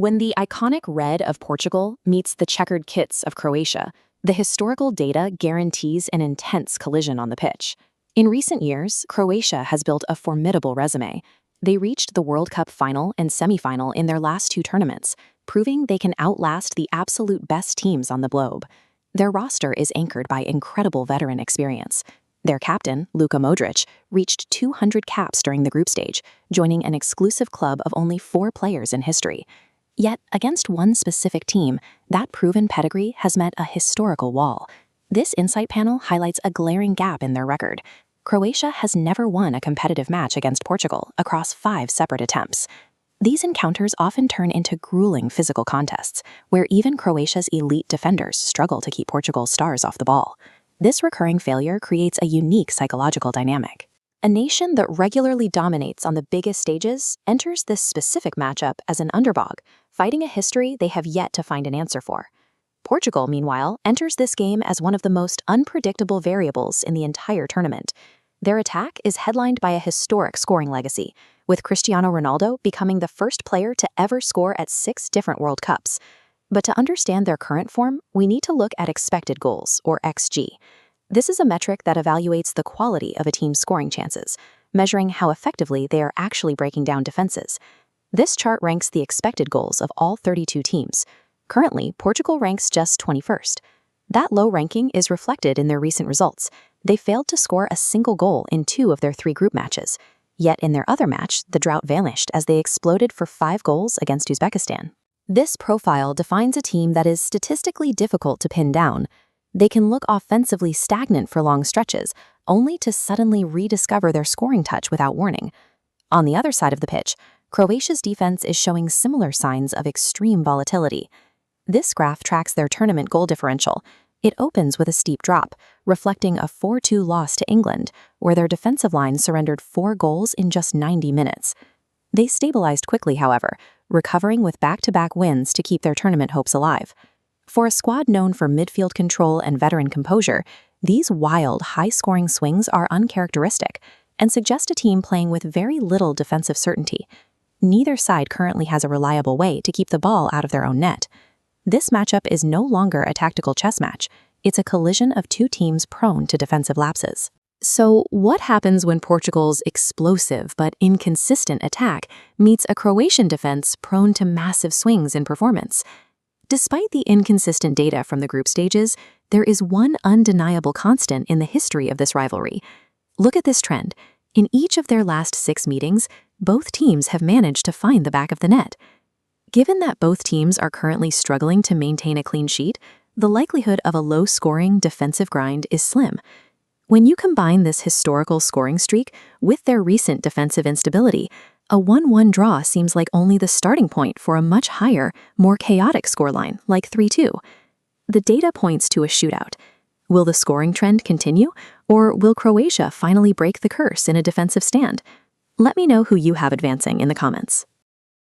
When the iconic red of Portugal meets the checkered kits of Croatia, the historical data guarantees an intense collision on the pitch. In recent years, Croatia has built a formidable resume. They reached the World Cup final and semifinal in their last two tournaments, proving they can outlast the absolute best teams on the globe. Their roster is anchored by incredible veteran experience. Their captain, Luka Modric, reached 200 caps during the group stage, joining an exclusive club of only 4 players in history. Yet, against one specific team, that proven pedigree has met a historical wall. This insight panel highlights a glaring gap in their record. Croatia has never won a competitive match against Portugal across 5 separate attempts. These encounters often turn into grueling physical contests, where even Croatia's elite defenders struggle to keep Portugal's stars off the ball. This recurring failure creates a unique psychological dynamic. A nation that regularly dominates on the biggest stages enters this specific matchup as an underdog, fighting a history they have yet to find an answer for. Portugal, meanwhile, enters this game as one of the most unpredictable variables in the entire tournament. Their attack is headlined by a historic scoring legacy, with Cristiano Ronaldo becoming the first player to ever score at 6 different World Cups. But to understand their current form, we need to look at expected goals, or XG. This is a metric that evaluates the quality of a team's scoring chances, measuring how effectively they are actually breaking down defenses. This chart ranks the expected goals of all 32 teams. Currently, Portugal ranks just 21st. That low ranking is reflected in their recent results. They failed to score a single goal in 2 of their 3 group matches. Yet in their other match, the drought vanished as they exploded for 5 goals against Uzbekistan. This profile defines a team that is statistically difficult to pin down. They can look offensively stagnant for long stretches, only to suddenly rediscover their scoring touch without warning. On the other side of the pitch, Croatia's defense is showing similar signs of extreme volatility. This graph tracks their tournament goal differential. It opens with a steep drop, reflecting a 4-2 loss to England, where their defensive line surrendered 4 goals in just 90 minutes. They stabilized quickly, however, recovering with back-to-back wins to keep their tournament hopes alive. For a squad known for midfield control and veteran composure, these wild, high-scoring swings are uncharacteristic and suggest a team playing with very little defensive certainty. Neither side currently has a reliable way to keep the ball out of their own net. This matchup is no longer a tactical chess match. It's a collision of 2 teams prone to defensive lapses. So, what happens when Portugal's explosive but inconsistent attack meets a Croatian defense prone to massive swings in performance? Despite the inconsistent data from the group stages, there is one undeniable constant in the history of this rivalry. Look at this trend. In each of their last 6 meetings, both teams have managed to find the back of the net. Given that both teams are currently struggling to maintain a clean sheet, the likelihood of a low-scoring defensive grind is slim. When you combine this historical scoring streak with their recent defensive instability, a 1-1 draw seems like only the starting point for a much higher, more chaotic scoreline, like 3-2. The data points to a shootout. Will the scoring trend continue, or will Croatia finally break the curse in a defensive stand? Let me know who you have advancing in the comments.